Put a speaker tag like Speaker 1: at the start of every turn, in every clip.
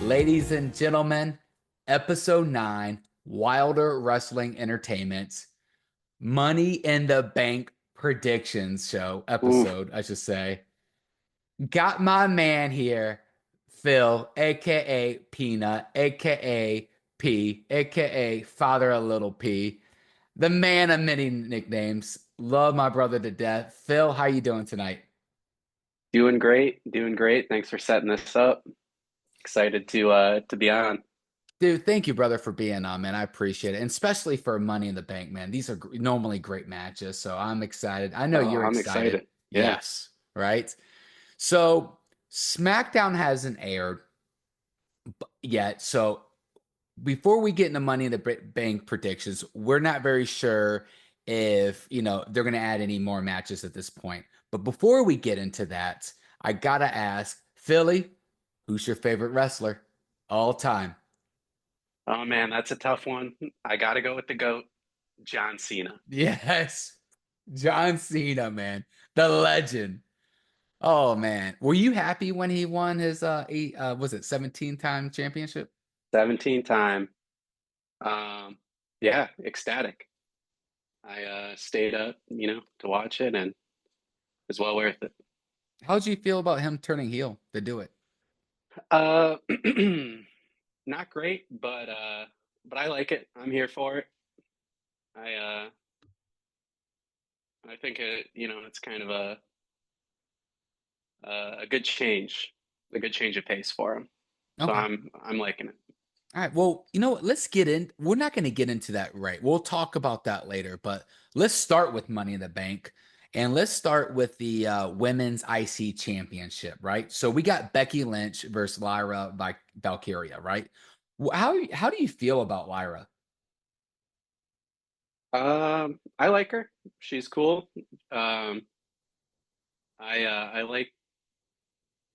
Speaker 1: Ladies and gentlemen, episode 9, Wilder Wrestling Entertainment's Money in the Bank predictions show
Speaker 2: Oof.
Speaker 1: episode, I should say. Got my man here, Phil, aka Peanut, aka P, aka Father of Little P, the man of many nicknames. Love my brother to death. Phil, how you doing tonight?
Speaker 2: Doing great, doing great. Thanks for setting this up. Excited to be on.
Speaker 1: Dude, thank you, brother, for being on, man. I appreciate it. And especially for Money in the Bank, man. These are normally great matches, so I'm excited. I know
Speaker 2: Oh,
Speaker 1: you're
Speaker 2: I'm
Speaker 1: excited.
Speaker 2: excited. Yeah.
Speaker 1: Yes, right? So SmackDown hasn't aired yet. So before we get into Money in the Bank predictions, we're not very sure if, they're going to add any more matches at this point. But before we get into that, I gotta ask, Philly, who's your favorite wrestler all time?
Speaker 2: Oh man, that's a tough one. I gotta go with the GOAT, John Cena.
Speaker 1: Yes. John Cena, man. The legend. Oh man. Were you happy when he won his was it 17-time championship?
Speaker 2: 17 time. Um, yeah, ecstatic. I stayed up, to watch it and it was well worth it.
Speaker 1: How'd you feel about him turning heel to do it?
Speaker 2: Uh not great, but I like it. I'm here for it. I I think it's kind of a good change, a good change of pace for him. So
Speaker 1: Okay.
Speaker 2: I'm liking it.
Speaker 1: All right. Well, you know what? Let's get in. We're not going to get into that right. We'll talk about that later, but let's start with Money in the Bank. And let's start with the women's IC championship, right? So we got Becky Lynch versus Lyra Valkyria, right? How do you feel about Lyra?
Speaker 2: I like her. She's cool. Um, I like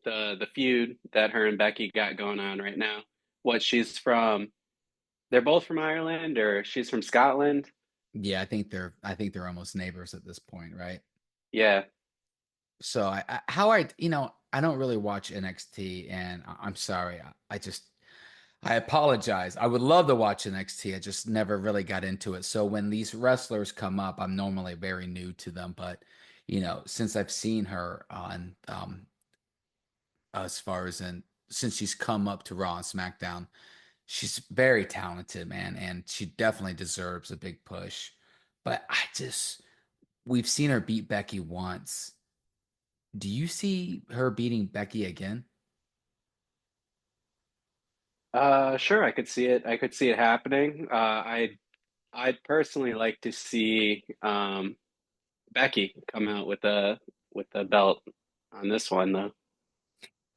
Speaker 2: the feud that her and Becky got going on right now. What she's from? They're both from Ireland, or she's from Scotland.
Speaker 1: Yeah, I think they're almost neighbors at this point, right?
Speaker 2: Yeah,
Speaker 1: So I don't really watch NXT, and I'm sorry. I apologize. I would love to watch NXT. I just never really got into it. So when these wrestlers come up, I'm normally very new to them, but since I've seen her on as far as in since she's come up to Raw and SmackDown, she's very talented, man, and she definitely deserves a big push. But we've seen her beat Becky once. Do you see her beating Becky again?
Speaker 2: sure, I could see it. I could see it happening. I'd personally like to see Becky come out with a belt on this one though.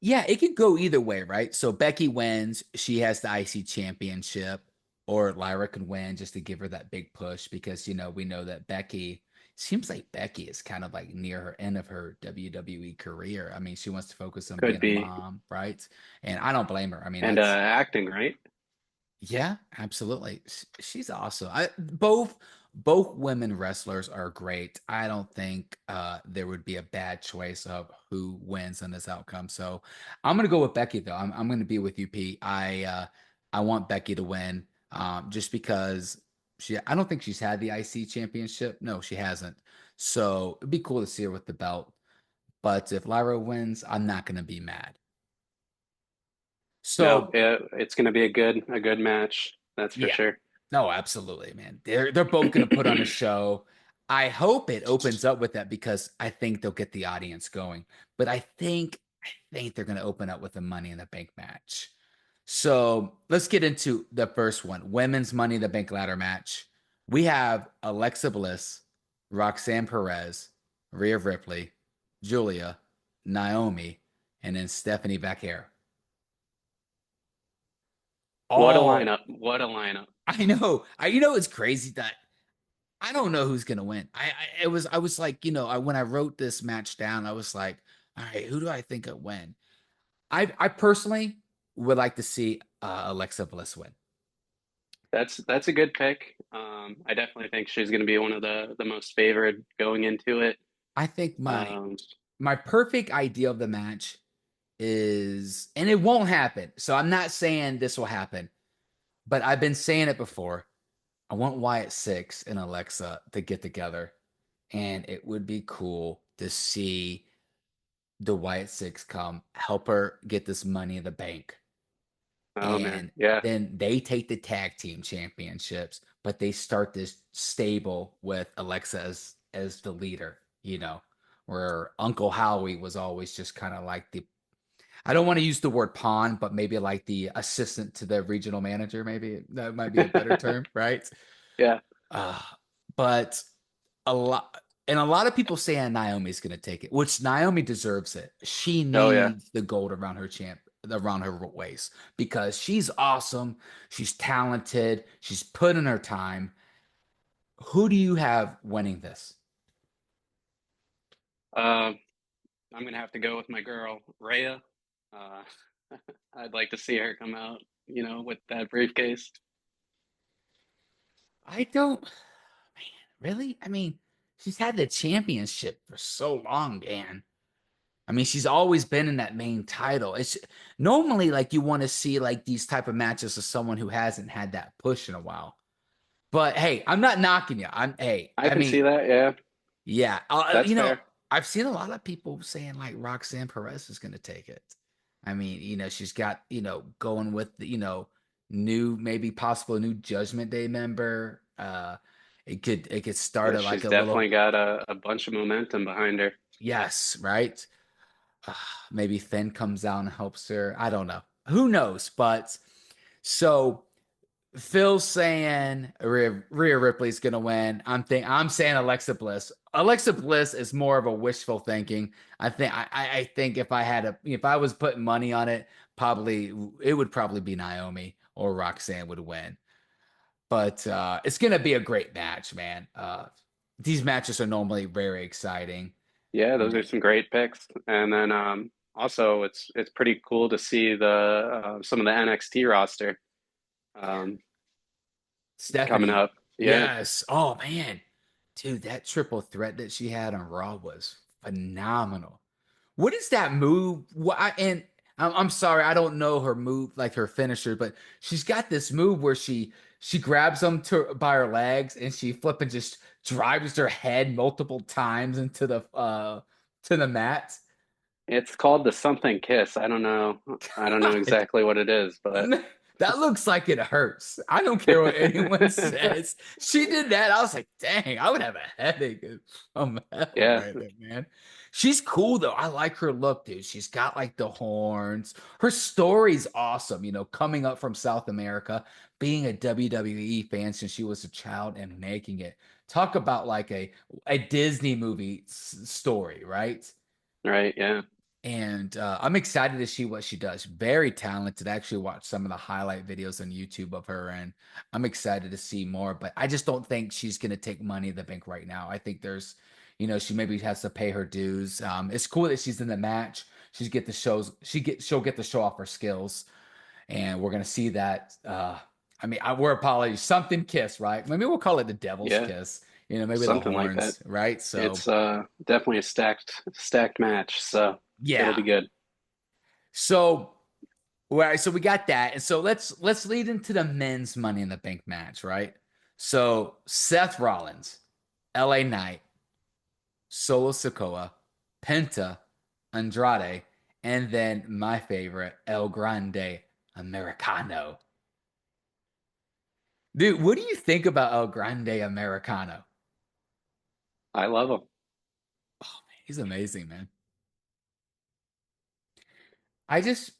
Speaker 1: Yeah, it could go either way, right? So Becky wins, she has the IC championship, or Lyra can win just to give her that big push because we know that Becky seems like Becky is kind of like near her end of her WWE career. I mean, she wants to focus on
Speaker 2: Could
Speaker 1: being a
Speaker 2: be.
Speaker 1: mom, right? And I don't blame her. I mean,
Speaker 2: And
Speaker 1: that's
Speaker 2: acting, right?
Speaker 1: yeah, absolutely. She's awesome. Both women wrestlers are great. I don't think there would be a bad choice of who wins in this outcome. So I'm gonna go with Becky though. I'm gonna be with you, Pete. I want Becky to win. Just because I don't think she's had the IC championship. No, she hasn't. So it'd be cool to see her with the belt. But if Lyra wins, I'm not gonna be mad.
Speaker 2: No,
Speaker 1: So
Speaker 2: it's going to be a good match. That's for
Speaker 1: yeah.
Speaker 2: sure.
Speaker 1: No, absolutely, man. They're both going to put on a show. I hope it opens up with that because I think they'll get the audience going. But I think they're going to open up with a Money in the Bank match. So let's get into the first one, women's Money in the Bank ladder match. We have Alexa Bliss, Roxanne Perez, Rhea Ripley, Julia, Naomi, and then Stephanie Vaquer.
Speaker 2: What a
Speaker 1: All
Speaker 2: lineup! What a lineup!
Speaker 1: I know. It's crazy that I don't know who's gonna win. I was like, when I wrote this match down, I was like, all right, who do I think will win? I personally would like to see Alexa Bliss win.
Speaker 2: That's a good pick. I definitely think she's going to be one of the most favored going into it.
Speaker 1: I think my
Speaker 2: Um,
Speaker 1: my perfect idea of the match is, and it won't happen. So I'm not saying this will happen, but I've been saying it before. I want Wyatt Six and Alexa to get together, and it would be cool to see the Wyatt Six come help her get this money in the bank.
Speaker 2: Oh man,
Speaker 1: And
Speaker 2: yeah.
Speaker 1: then they take the tag team championships, but they start this stable with Alexa as the leader, where Uncle Howie was always just kind of like the, I don't want to use the word pawn, but maybe like the assistant to the regional manager, maybe that might be a better term, right?
Speaker 2: Yeah.
Speaker 1: Uh, but a lot, and a lot of people saying Naomi's going to take it, which Naomi deserves it. She
Speaker 2: Oh yeah.
Speaker 1: needs the gold around her waist because she's awesome. She's talented. She's put in her time. Who do you have winning this?
Speaker 2: Um, I'm gonna have to go with my girl Rhea. Uh, I'd like to see her come out, with that briefcase.
Speaker 1: I don't, man, really? I mean, she's had the championship for so long, Dan. I mean, she's always been in that main title. It's normally like you want to see like these type of matches of someone who hasn't had that push in a while. But hey, I'm not knocking you.
Speaker 2: I
Speaker 1: I
Speaker 2: can
Speaker 1: mean,
Speaker 2: see that. Yeah,
Speaker 1: yeah,
Speaker 2: that's fair.
Speaker 1: I've seen a lot of people saying like Roxanne Perez is going to take it. I mean, she's got, going with the, new, maybe possible new Judgment Day member. It could start
Speaker 2: Yeah,
Speaker 1: at like
Speaker 2: she's
Speaker 1: a
Speaker 2: definitely
Speaker 1: little,
Speaker 2: got a bunch of momentum behind her.
Speaker 1: yes, right? Uh, Maybe Finn comes out and helps her. I don't know. Who knows? But so Phil's saying Rhea Ripley's gonna win. I'm saying Alexa Bliss. Alexa Bliss is more of a wishful thinking. I think if I was putting money on it, probably it would probably be Naomi or Roxanne would win. But it's gonna be a great match, man. These matches are normally very exciting.
Speaker 2: Yeah,
Speaker 1: And
Speaker 2: those are some great picks. And then also it's pretty cool to see the some of the NXT roster um, coming
Speaker 1: Stephanie,
Speaker 2: up. Yeah,
Speaker 1: yes. Oh man, dude, that triple threat that she had on Raw was phenomenal. What is that move? And I'm sorry, I don't know her move, like her finisher, but she's got this move where she grabs them by her legs and she flip and just drives her head multiple times into the mat.
Speaker 2: it's called the something kiss. I don't know. I don't know
Speaker 1: God,
Speaker 2: exactly what it is, but
Speaker 1: that looks like it hurts. I don't care what anyone says. She did that. I was like, dang, I would have a headache from hell
Speaker 2: yeah,
Speaker 1: right there, man. She's cool though. I like her look, dude. She's got like the horns. Her story's awesome, coming up from South America, being a WWE fan since she was a child and making it. Talk about like a Disney movie story, right?
Speaker 2: right, yeah,
Speaker 1: And I'm excited to see what she does. Very talented. I actually watched some of the highlight videos on YouTube of her, and I'm excited to see more. But I just don't think she's going to take money in the bank right now. I think she maybe has to pay her dues. It's cool that she's in the match. She'll get to show off her skills, and we're going to see that. I mean, we're apologies. Something kiss, right? Maybe we'll call it the devil's
Speaker 2: yeah,
Speaker 1: kiss. Maybe the
Speaker 2: something like that.
Speaker 1: horns, right? So
Speaker 2: It's definitely a stacked match, so it'll be
Speaker 1: yeah.
Speaker 2: good.
Speaker 1: So right, so we got that, and so let's lead into the men's Money in the Bank match, right? So Seth Rollins, L.A. Knight, Solo Sikoa, Penta, Andrade, and then my favorite, El Grande Americano. Dude, what do you think about El Grande Americano?
Speaker 2: I love them.
Speaker 1: He's amazing, man. I just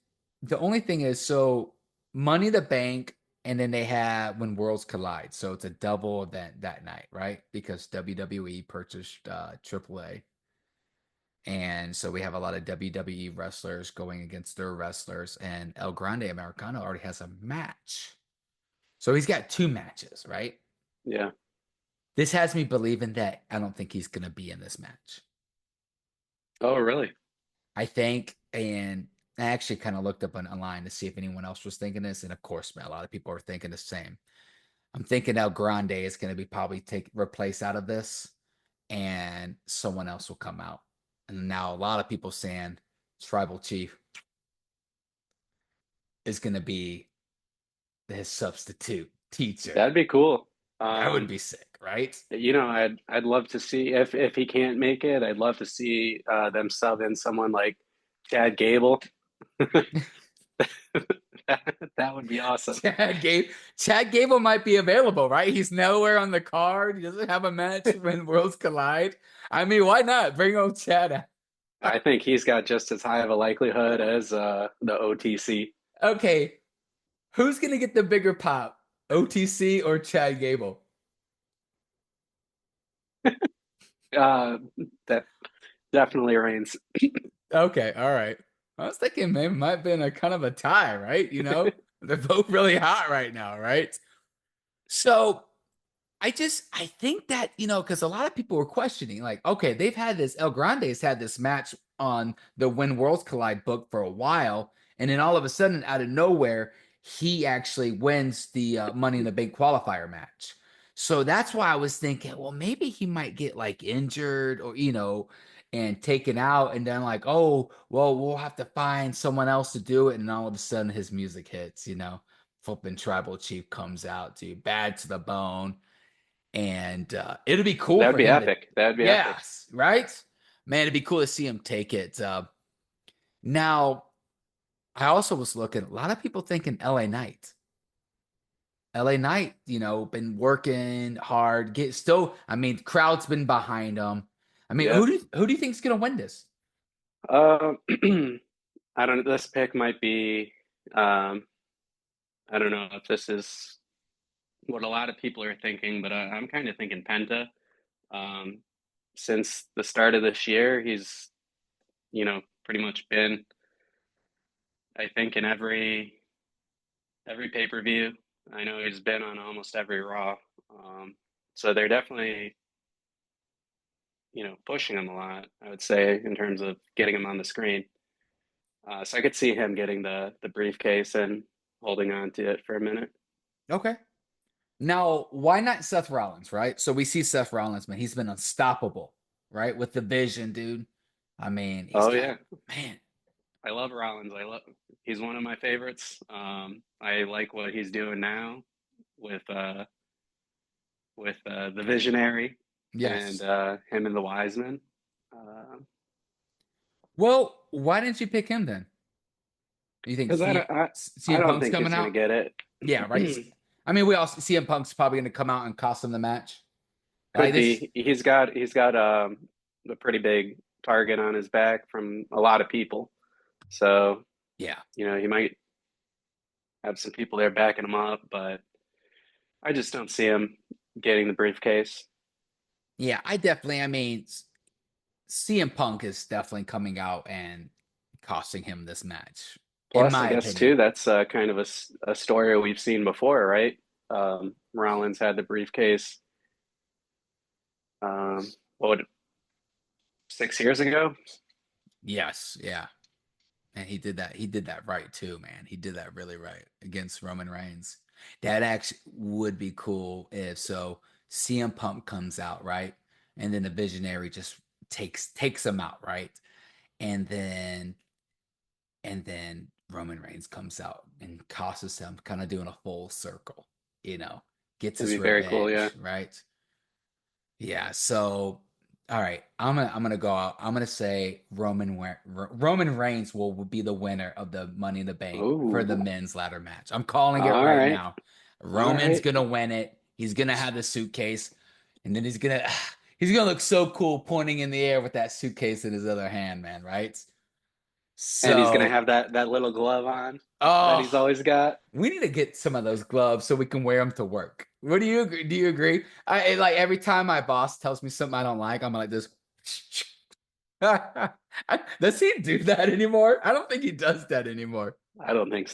Speaker 1: the only thing is so Money in the Bank, and then they have When Worlds Collide. So it's a double event that night, right? Because WWE purchased AAA. And so we have a lot of WWE wrestlers going against their wrestlers, and El Grande Americano already has a match. So he's got two matches, right?
Speaker 2: Yeah.
Speaker 1: This has me believing that I don't think he's going to be in this match.
Speaker 2: Oh, really?
Speaker 1: I think, and I actually kind of looked up online to see if anyone else was thinking this, and of course, man, a lot of people are thinking the same. I'm thinking El Grande is going to be probably take replace out of this, and someone else will come out. And now a lot of people saying Tribal Chief. is going to be his substitute teacher.
Speaker 2: That'd be cool.
Speaker 1: That would
Speaker 2: Um,
Speaker 1: be sick, right?
Speaker 2: I'd love to see if he can't make it. I'd love to see them sub in someone like Chad Gable. That would be awesome.
Speaker 1: Chad Gable, Chad Gable might be available, right? He's nowhere on the card. He doesn't have a match when worlds collide. I mean, why not bring old Chad out?
Speaker 2: I think he's got just as high of a likelihood as the OTC.
Speaker 1: Okay, who's gonna get the bigger pop, OTC or Chad Gable?
Speaker 2: Uh, that definitely reigns.
Speaker 1: Okay, all right. I was thinking maybe it might have been a kind of a tie, right? They're both really hot right now, right? So I think that, because a lot of people were questioning, like, okay, they've had this, El Grande's had this match on the When Worlds Collide book for a while. And then all of a sudden, out of nowhere, he actually wins the Money in the Bank qualifier match. So that's why I was thinking, well, maybe he might get like injured or, and taken out. And then, like, oh, well, we'll have to find someone else to do it. And all of a sudden, his music hits. Flipping Tribal Chief comes out, dude, bad to the bone, and it'll be cool
Speaker 2: That'd
Speaker 1: for
Speaker 2: be
Speaker 1: him to,
Speaker 2: epic. That'd be epic.
Speaker 1: yes, right? Man, it'd be cool to see him take it. Now, I also was looking, a lot of people thinking LA Knight. LA Knight, been working hard, I mean, crowd's been behind him. I mean,
Speaker 2: Yep.
Speaker 1: who do you think's gonna win this?
Speaker 2: Uh, I don't know. This pick might be, um, I don't know if this is what a lot of people are thinking, but I'm kind of thinking Penta. Um, since the start of this year, he's, pretty much been, I think, in every pay-per-view. I know he's been on almost every Raw. So they're definitely, pushing him a lot, I would say, in terms of getting him on the screen. So I could see him getting the briefcase and holding on to it for a minute.
Speaker 1: Okay. Now, why not Seth Rollins, right? So we see Seth Rollins, man, he's been unstoppable, right? With the vision, dude. I mean, he's
Speaker 2: Oh
Speaker 1: got,
Speaker 2: yeah,
Speaker 1: man,
Speaker 2: I love Rollins. He's one of my favorites. I like what he's doing now with the Visionary and
Speaker 1: yes.
Speaker 2: him and the Wiseman. Uh,
Speaker 1: Well, why didn't you pick him then? You think
Speaker 2: because I
Speaker 1: CM
Speaker 2: don't
Speaker 1: Punk's
Speaker 2: think he's
Speaker 1: coming
Speaker 2: gonna
Speaker 1: out?
Speaker 2: get it.
Speaker 1: Yeah, right. I mean, we all CM Punk's probably going to come out and cost him the match. Like
Speaker 2: Could
Speaker 1: this,
Speaker 2: be. He's got a pretty big target on his back from a lot of people. So,
Speaker 1: yeah,
Speaker 2: he might have some people there backing him up, but I just don't see him getting the briefcase.
Speaker 1: yeah. I mean, CM Punk is definitely coming out and costing him this match, in
Speaker 2: Plus, I
Speaker 1: my
Speaker 2: guess too,
Speaker 1: opinion.
Speaker 2: that's kind of a story we've seen before, right? Rollins had the briefcase, what would 6 years ago?
Speaker 1: Yes, yeah. And he did that. He did that right too, man. He did that really right against Roman Reigns. That actually would be cool if so. CM Punk comes out, right, and then the Visionary just takes him out, right, and then Roman Reigns comes out and costs him, kind of doing a full circle, you know, gets
Speaker 2: That'd
Speaker 1: his
Speaker 2: be very cool. Yeah.
Speaker 1: revenge, right? Yeah. So, all right, I'm gonna go out. I'm gonna say Roman Reigns will be the winner of the Money in the Bank for the
Speaker 2: Oh,
Speaker 1: men's ladder match. I'm calling it
Speaker 2: all
Speaker 1: right
Speaker 2: right,
Speaker 1: now.
Speaker 2: all
Speaker 1: Roman's
Speaker 2: right.
Speaker 1: gonna win it. He's gonna have the suitcase, and then he's gonna look so cool pointing in the air with that suitcase in his other hand, man. Right?
Speaker 2: And he's gonna
Speaker 1: So,
Speaker 2: have that little glove on that
Speaker 1: oh,
Speaker 2: he's always got.
Speaker 1: we need to get some of those gloves so we can wear them to work. What do you agree? Do you agree? Like every time my boss tells me something I don't like, I'm like this. Does he do that anymore? I don't think he does that anymore.
Speaker 2: I don't think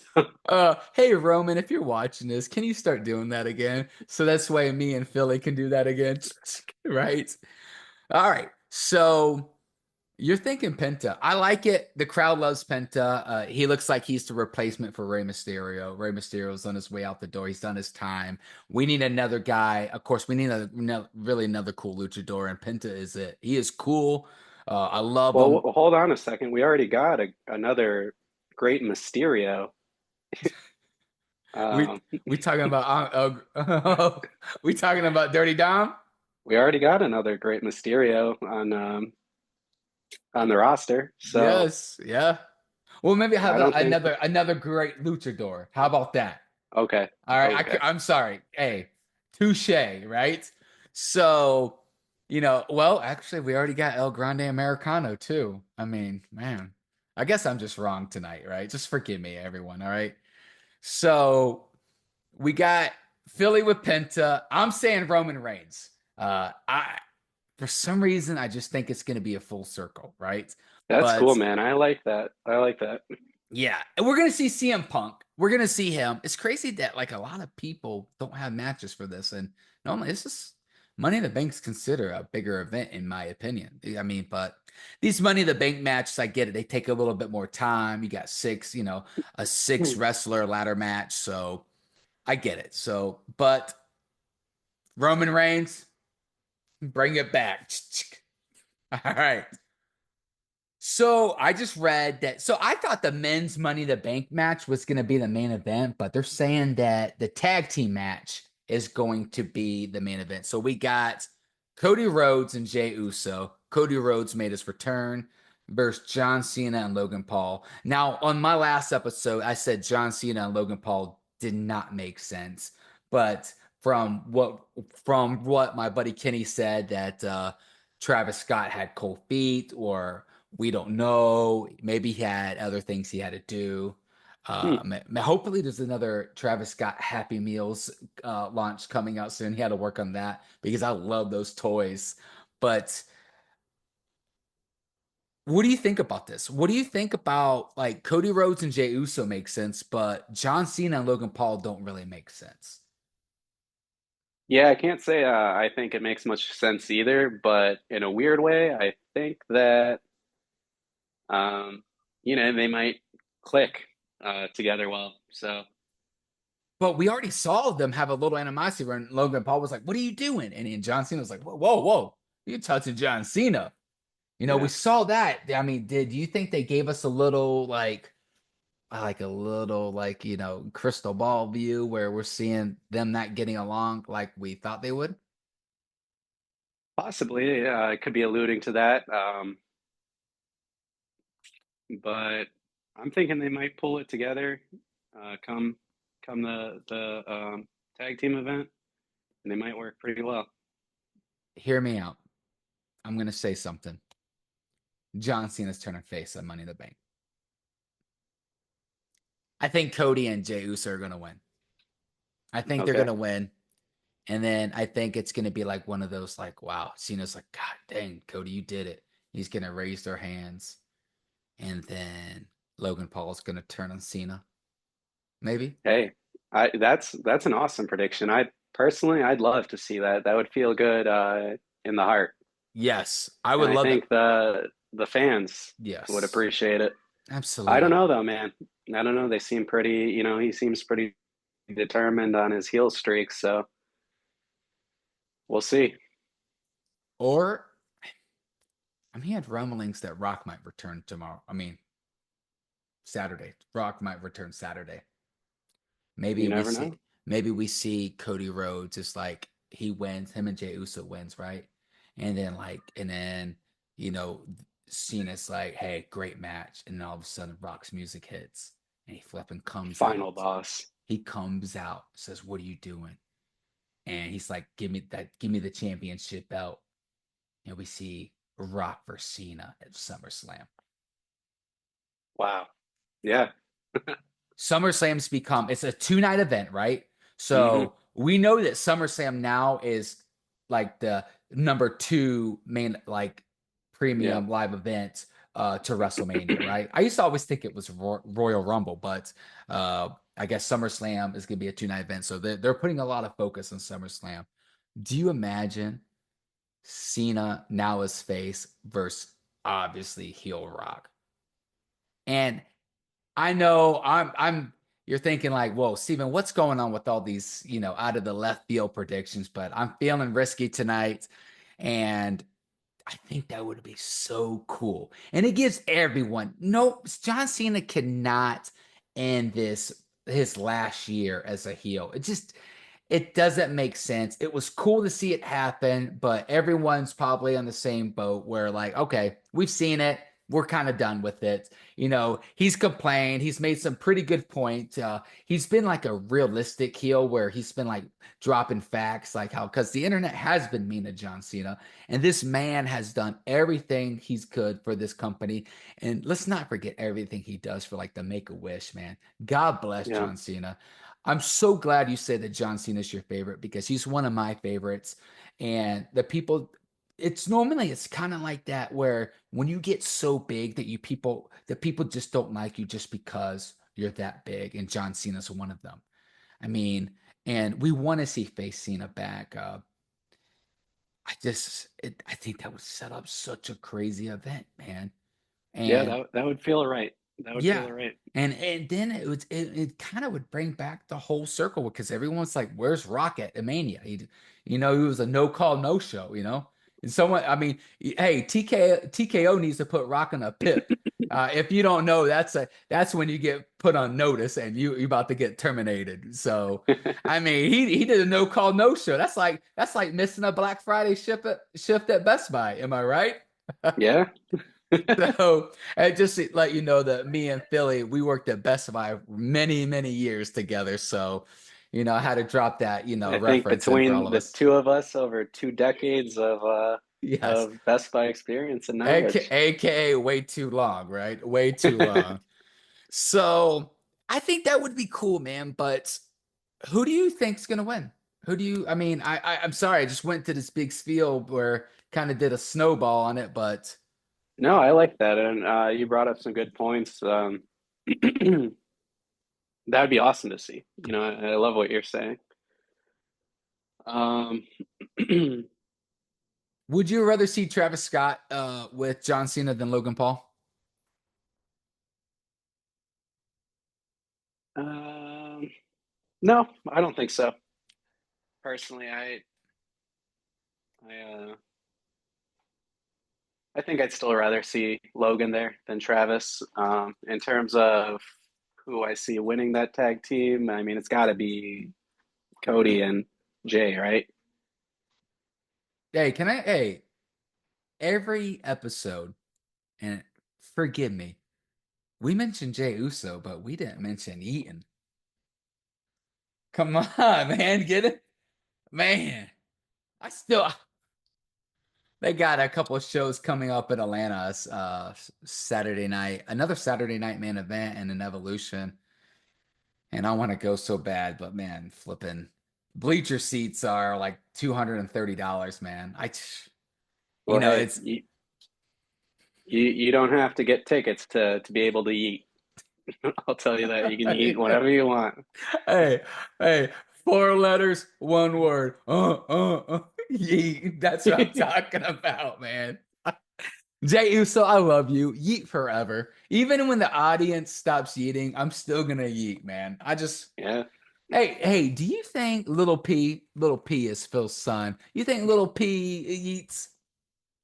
Speaker 2: so.
Speaker 1: Hey Roman, if you're watching this, can you start doing that again? So that's why me and Philly can do that again, right? All right. So you're thinking Penta. I like it. The crowd loves Penta. He looks like he's the replacement for Rey Mysterio. Rey Mysterio's on his way out the door. He's done his time. We need another guy. Of course, we need really another cool luchador, and Penta is it. He is cool. I love
Speaker 2: Well,
Speaker 1: him.
Speaker 2: hold on a second. We already got another great Mysterio.
Speaker 1: We
Speaker 2: Um,
Speaker 1: we talking about we talking about Dirty Dom?
Speaker 2: we already got another great Mysterio on the roster, so
Speaker 1: Yes, yeah. Well, maybe how
Speaker 2: I
Speaker 1: about
Speaker 2: don't think.
Speaker 1: another great luchador? How about that?
Speaker 2: Okay,
Speaker 1: All right,
Speaker 2: okay,
Speaker 1: I'm sorry. Hey, touche, right? So, well, actually, we already got El Grande Americano too. I mean, man, I guess I'm just wrong tonight, right? Just forgive me, everyone. All right. So we got Philly with Penta. I'm saying Roman Reigns. I For some reason I just think it's going to be a full circle, right?
Speaker 2: that's cool,
Speaker 1: But
Speaker 2: man. I like that. I like that.
Speaker 1: yeah, and we're gonna see CM Punk. We're gonna see him. It's crazy that like a lot of people don't have matches for this, and normally this is Money in the Bank's consider a bigger event in my opinion. I mean, but these Money in the Bank matches, I get it. They take a little bit more time. You got six, a six
Speaker 2: Hmm.
Speaker 1: wrestler ladder match, so I get it. So, but Roman Reigns, bring it back. All right. So I just read that. So I thought the men's Money in the Bank match was going to be the main event, but they're saying that the tag team match is going to be the main event. So we got Cody Rhodes and Jey Uso. Cody Rhodes made his return versus John Cena and Logan Paul. Now, on my last episode, I said John Cena and Logan Paul did not make sense, but from what my buddy Kenny said that Travis Scott had cold feet or we don't know. Maybe he had other things he had to do.
Speaker 2: Hmm.
Speaker 1: Hopefully, there's another Travis Scott Happy Meals launch coming out soon. He had to work on that because I love those toys. But what do you think about this? What do you think about like Cody Rhodes and Jey Uso make sense, but John Cena and Logan Paul don't really make sense?
Speaker 2: Yeah, I can't say I think it makes much sense either, but in a weird way, I think that um, they might click together well. So
Speaker 1: But we already saw them have a little animosity when Logan Paul was like, "What are you doing?" And then John Cena was like, "Whoa, whoa, whoa! You're touching John Cena." We
Speaker 2: yeah,
Speaker 1: saw that. I mean, did you think they gave us a little like crystal ball view where we're seeing them not getting along like we thought they would?
Speaker 2: possibly it could be alluding to that. But I'm thinking they might pull it together come the tag team event, and they might work pretty well.
Speaker 1: Hear me out. I'm gonna say something. John Cena's turning face at Money in the Bank. I think Cody and Jey Uso are gonna win. I think they're
Speaker 2: Okay.
Speaker 1: gonna win. And then I think it's gonna be like one of those like, wow, Cena's like, God dang, Cody, you did it. He's gonna raise their hands. And then Logan Paul's gonna turn on Cena. Maybe.
Speaker 2: Hey, that's an awesome prediction. I'd love to see that. That would feel good in the heart,
Speaker 1: Yes. I
Speaker 2: and
Speaker 1: would
Speaker 2: I
Speaker 1: love it.
Speaker 2: think the fans would
Speaker 1: Yes.
Speaker 2: appreciate it. I don't
Speaker 1: Absolutely.
Speaker 2: know though, man. I don't know. They seem pretty. He seems pretty determined on his heel streak, so we'll see.
Speaker 1: Or I'm hearing rumblings that Rock might return tomorrow. I mean, Saturday. Rock might return Saturday. Maybe
Speaker 2: You
Speaker 1: we
Speaker 2: never
Speaker 1: see
Speaker 2: know.
Speaker 1: maybe we see Cody Rhodes just like he wins, him and Jey Uso wins, right? And then you know Cena's like, hey, great match, and then all of a sudden Rock's music hits and he flipping comes
Speaker 2: Final
Speaker 1: out.
Speaker 2: boss.
Speaker 1: He comes out, says, "What are you doing?" And he's like, give me the championship belt. And we see Rock versus Cena at SummerSlam.
Speaker 2: Wow. Yeah.
Speaker 1: SummerSlam's become it's a 2 night event, right?
Speaker 2: Hmm.
Speaker 1: So we know that SummerSlam now is like the number 2 main like
Speaker 2: Yeah.
Speaker 1: premium live event to WrestleMania, right? I used to always think it was Royal Rumble, but I guess SummerSlam is going to be a 2 night event, so they're putting a lot of focus on SummerSlam. Do you imagine Cena now as face versus obviously heel Rock? And I know you're thinking like, whoa, Steven, what's going on with all these, out of the left field predictions? But I'm feeling risky tonight. And I think that would be so cool. And it gives everyone no John Cena cannot end this his last year as a heel. It doesn't make sense. It was cool to see it happen, but everyone's probably on the same boat where, like, okay, we've seen it. We're kind of done with it. He's complained. He's made some pretty good points. He's been like a realistic heel where he's been like dropping facts, like how, because the internet has been mean to John Cena, and this man has done everything he's could for this company. And let's not forget everything he does for like the Make a Wish, man. God bless
Speaker 2: Yeah.
Speaker 1: John Cena. I'm so glad you said that John Cena is your favorite because he's one of my favorites. And it's kind of like that where when you get so big that people just don't like you just because you're that big. And John Cena's one of them. I mean, and we want to see face Cena back. I think that would set up such a crazy event, man.
Speaker 2: Yeah,
Speaker 1: And
Speaker 2: that would feel right. That would
Speaker 1: yeah.
Speaker 2: feel right.
Speaker 1: And then it kind of would bring back the whole circle because everyone's like, "Where's Rock at Mania?" He was a no call, no show, And someone, I mean, hey, TKO needs to put Rock in a pit. If you don't know, that's when you get put on notice and you about to get terminated. So, I mean, he did a no call, no show. That's like missing a Black Friday shift at Best Buy. Am I right?
Speaker 2: Yeah.
Speaker 1: So, and just to let you know that me and Philly, we worked at Best Buy many, many years together. So, I had to drop that,
Speaker 2: I think
Speaker 1: reference in for all
Speaker 2: between
Speaker 1: of
Speaker 2: the
Speaker 1: us.
Speaker 2: two of us over 2 decades
Speaker 1: Yes.
Speaker 2: of Best Buy experience and
Speaker 1: AK,
Speaker 2: knowledge.
Speaker 1: AKA way too long, right? Way too long. So, I think that would be cool, man. But who do you think's gonna win? I mean, I'm sorry, I just went to this big spiel where kind of did a snowball on it, but
Speaker 2: No, I like that, and you brought up some good points. That would be awesome to see. I love what you're saying. Um,
Speaker 1: would you rather see Travis Scott with John Cena than Logan Paul?
Speaker 2: um, no, I don't think so. Personally, I, I think I'd still rather see Logan there than Travis. In terms of who I see winning that tag team, I mean, it's got to be Cody and Jay, right?
Speaker 1: Hey, every episode, and forgive me, we mentioned Jay Uso, but we didn't mention Eaton. Come on, man, get it? Man, I still, they got a couple of shows coming up in Atlanta, Saturday night, another Saturday night main event and an Evolution. And I want to go so bad, but man, flipping bleacher seats are like $230, man.
Speaker 2: Well, hey,
Speaker 1: it's
Speaker 2: you don't have to get tickets to be able to eat. I'll tell you that you can eat whatever you want.
Speaker 1: hey, hey, four letters, one word. Yeet. That's what I'm talking about, man. Jay Uso, I love you. Yeet forever. Even when the audience stops yeeting, I'm still gonna yeet, man.
Speaker 2: Yeah,
Speaker 1: Hey, do you think Little P is Phil's son? You think Little P yeets?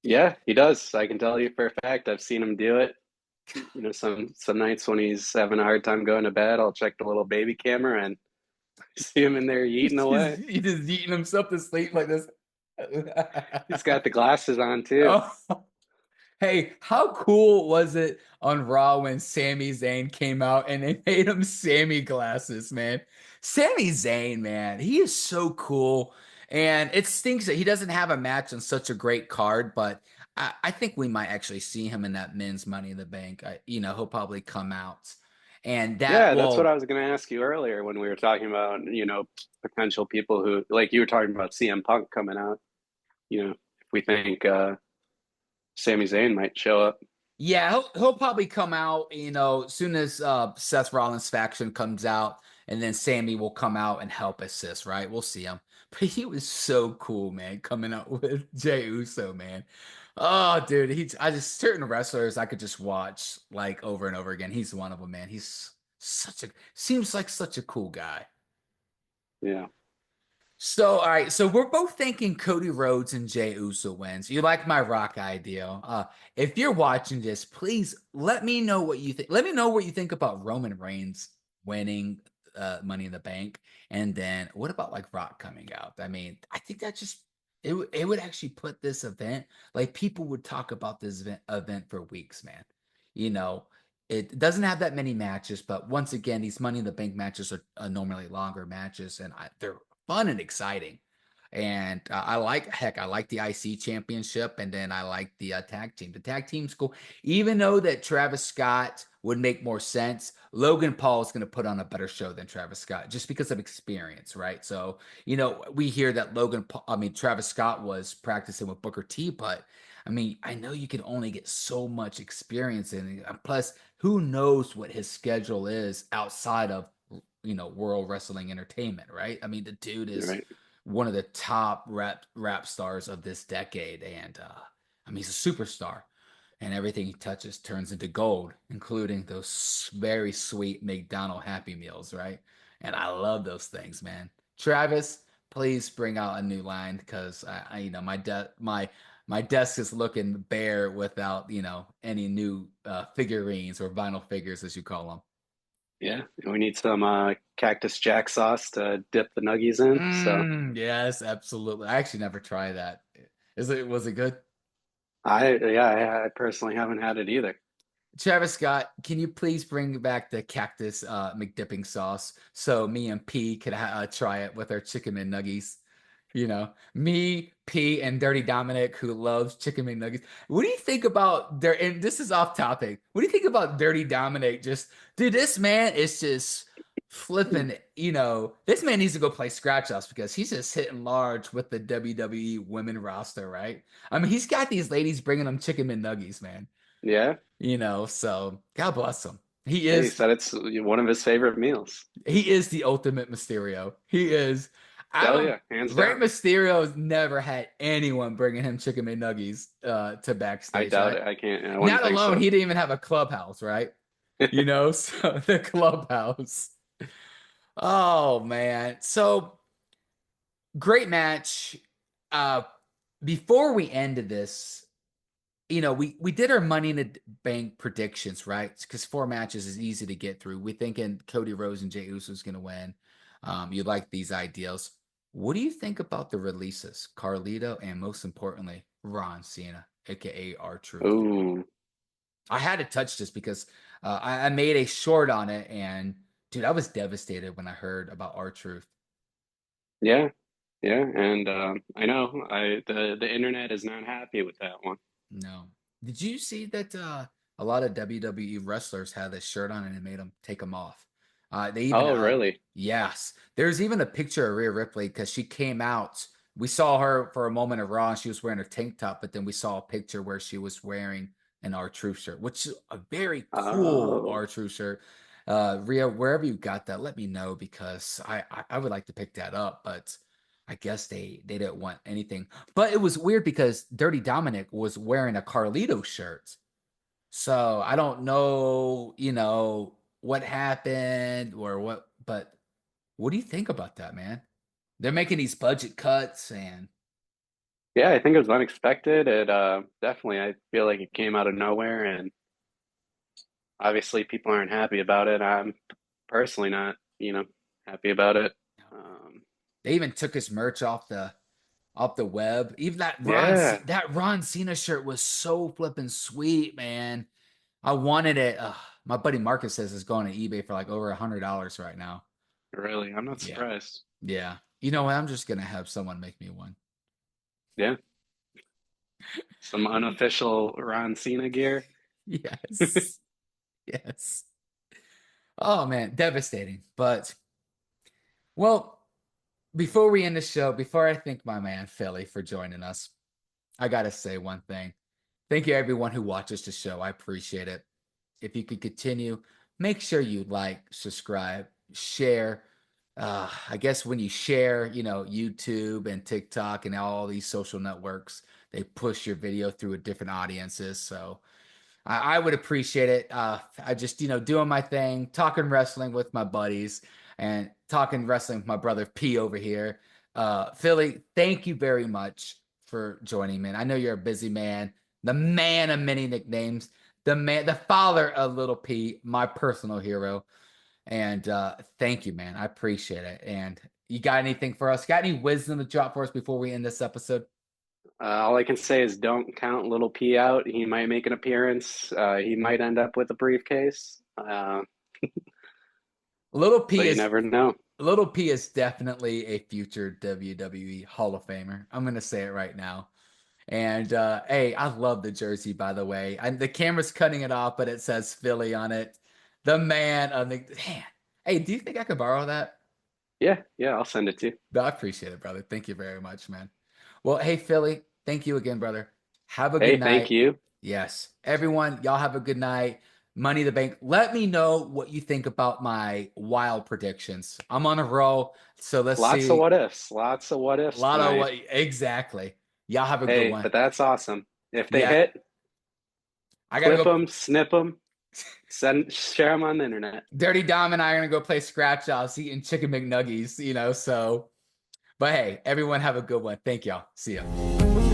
Speaker 2: yeah, he does. I can tell you for a fact. I've seen him do it. Some nights when he's having a hard time going to bed, I'll check the little baby camera and see him in there eating away.
Speaker 1: He just yeeting himself to sleep like this.
Speaker 2: He's got the glasses on too.
Speaker 1: Oh. Hey, how cool was it on Raw when Sami Zayn came out and they made him Sammy glasses, man? Sami Zayn, man, he is so cool. And it stinks that he doesn't have a match on such a great card, but I think we might actually see him in that men's Money in the Bank. He'll probably come out. And that
Speaker 2: Yeah, that's what I
Speaker 1: will,
Speaker 2: was going to ask you earlier when we were talking about, potential people who, like you were talking about CM Punk coming out. If we think Sami Zayn might show up.
Speaker 1: yeah, he'll probably come out, as soon as Seth Rollins' faction comes out, and then Sammy will come out and help assist, right? We'll see him. But he was so cool, man, coming out with Jey Uso, man. Oh, dude, I just certain wrestlers I could just watch like over and over again. He's one of them, man. He's seems like such a cool guy.
Speaker 2: Yeah.
Speaker 1: So, all right. So we're both thinking Cody Rhodes and Jey Uso wins. You like my Rock idea. If you're watching this, please let me know what you think. Let me know what you think about Roman Reigns winning Money in the Bank, and then what about like Rock coming out? I mean, I think that just it would actually put this event like people would talk about this event for weeks, man. You know, it doesn't have that many matches, but once again, these Money in the Bank matches are normally longer matches, and they're fun and exciting. And I like, heck, I like the IC championship, and then I like the tag team. The tag team's cool. Even though that Travis Scott would make more sense, Logan Paul is going to put on a better show than Travis Scott just because of experience, right? So, we hear that Travis Scott was practicing with Booker T, but I mean, I know you can only get so much experience in it. Plus, who knows what his schedule is outside of, World Wrestling Entertainment, right? I mean, the dude is
Speaker 2: Right.
Speaker 1: one of the top rap stars of this decade, and I mean, he's a superstar, and everything he touches turns into gold, including those very sweet McDonald Happy Meals, right? And I love those things, man. Travis, please bring out a new line because my desk is looking bare without any new figurines or vinyl figures as you call them.
Speaker 2: Yeah, and we need some Cactus Jack sauce to dip the nuggies in. So
Speaker 1: Yes, absolutely. I actually never tried that. Was it good?
Speaker 2: I personally haven't had it either.
Speaker 1: Travis Scott, can you please bring back the cactus McDipping sauce so me and P could try it with our chicken McNuggies? Me, P, and Dirty Dominic, who loves chicken McNuggets. What do you think about there? And this is off topic. What do you think about Dirty Dominic? Dude, this man is just flipping. This man needs to go play Scratch Offs because he's just hitting large with the WWE women roster, right? I mean, he's got these ladies bringing him chicken McNuggets, man.
Speaker 2: Yeah,
Speaker 1: So God bless him. He
Speaker 2: yeah, he
Speaker 1: is
Speaker 2: said it's one of his favorite meals.
Speaker 1: he is the ultimate Mysterio. He is. I
Speaker 2: Hell
Speaker 1: don't.
Speaker 2: yeah, hands
Speaker 1: Rey
Speaker 2: down.
Speaker 1: Mysterio's never had anyone bringing him chicken McNuggies to
Speaker 2: I
Speaker 1: backstage,
Speaker 2: doubt
Speaker 1: right?
Speaker 2: it. I can't. I wouldn't
Speaker 1: Not
Speaker 2: think
Speaker 1: alone,
Speaker 2: so.
Speaker 1: he didn't even have a clubhouse, right? So the clubhouse. Oh man. So great match. Uh Before we ended this, we did our Money in the Bank predictions, right? Because 4 matches is easy to get through. We thinking Cody Rhodes and Jey Uso is going to win. You like these ideals. What do you think about the releases, Carlito, and most importantly, Ron Cena, aka R Truth?
Speaker 2: Ooh,
Speaker 1: I had to touch this because I made a short on it, and dude, I was devastated when I heard about R Truth.
Speaker 2: yeah, yeah, and I know the internet is not happy with that one.
Speaker 1: No. Did you see that a lot of WWE wrestlers had this shirt on and it made them take them off? They even
Speaker 2: Oh, really?
Speaker 1: yes. There's even a picture of Rhea Ripley because she came out. We saw her for a moment of Raw and she was wearing a tank top, but then we saw a picture where she was wearing an R-Truth shirt, which is a very cool
Speaker 2: Oh,
Speaker 1: R-Truth shirt. Rhea, wherever you got that, let me know because I would like to pick that up, but I guess they didn't want anything. But it was weird because Dirty Dominic was wearing a Carlito shirt. So I don't know, what happened or what, but what do you think about that, man? They're making these budget cuts and
Speaker 2: yeah. I think it was unexpected. It definitely. I feel like it came out of nowhere, and obviously people aren't happy about it. I'm personally not, happy about it. Um,
Speaker 1: they even took his merch off the web. Even
Speaker 2: yeah,
Speaker 1: that Ron Cena shirt was so flipping sweet, man. I wanted it. My buddy Marcus says it's going to eBay for like over $100 right now.
Speaker 2: really. I'm not
Speaker 1: Yeah.
Speaker 2: surprised.
Speaker 1: Yeah. You know what? I'm just gonna have someone make me one.
Speaker 2: Yeah, some unofficial Ron Cena gear.
Speaker 1: Yes. Yes. Oh man, devastating. But well, before we end the show, before I thank my man Philly for joining us, I gotta say one thing. Thank you everyone who watches the show. I appreciate it. If you could continue, make sure you like, subscribe, share. I guess when you share, YouTube and TikTok and all these social networks, they push your video through a different audiences. So I would appreciate it. I just, doing my thing, talking wrestling with my buddies and talking wrestling with my brother P over here. Philly, thank you very much for joining me. And I know you're a busy man, the man of many nicknames, the father of Little P, my personal hero. And thank you, man. I appreciate it. And you got anything for us? Got any wisdom to drop for us before we end this episode?
Speaker 2: All I can say is don't count Little P out. He might make an appearance. He might end up with a briefcase,
Speaker 1: Little P
Speaker 2: but you
Speaker 1: is
Speaker 2: never know.
Speaker 1: Little P is definitely a future WWE Hall of Famer. I'm gonna say it right now. And hey, I love the jersey, by the way. The camera's cutting it off, but it says Philly on it. The man on the man. Hey, do you think I could borrow that?
Speaker 2: Yeah, yeah, I'll send it to you.
Speaker 1: No, I appreciate it, brother. Thank you very much, man. Well, hey, Philly, thank you again, brother. Have a good
Speaker 2: Hey, thank
Speaker 1: night.
Speaker 2: you.
Speaker 1: Yes. Everyone, y'all have a good night. Money in the Bank. Let me know what you think about my wild predictions. I'm on a roll. So let's
Speaker 2: Lots of
Speaker 1: see.
Speaker 2: what ifs. Lots of what
Speaker 1: A
Speaker 2: ifs
Speaker 1: lot of
Speaker 2: tonight.
Speaker 1: what exactly. Y'all have a good
Speaker 2: Hey,
Speaker 1: one.
Speaker 2: but that's awesome. If they
Speaker 1: Yeah.
Speaker 2: hit,
Speaker 1: I gotta
Speaker 2: clip
Speaker 1: go.
Speaker 2: them, snip them, share them on the internet.
Speaker 1: Dirty Dom and I are gonna go play scratch offs eating chicken McNuggies, so but hey, everyone have a good one. Thank y'all. See ya.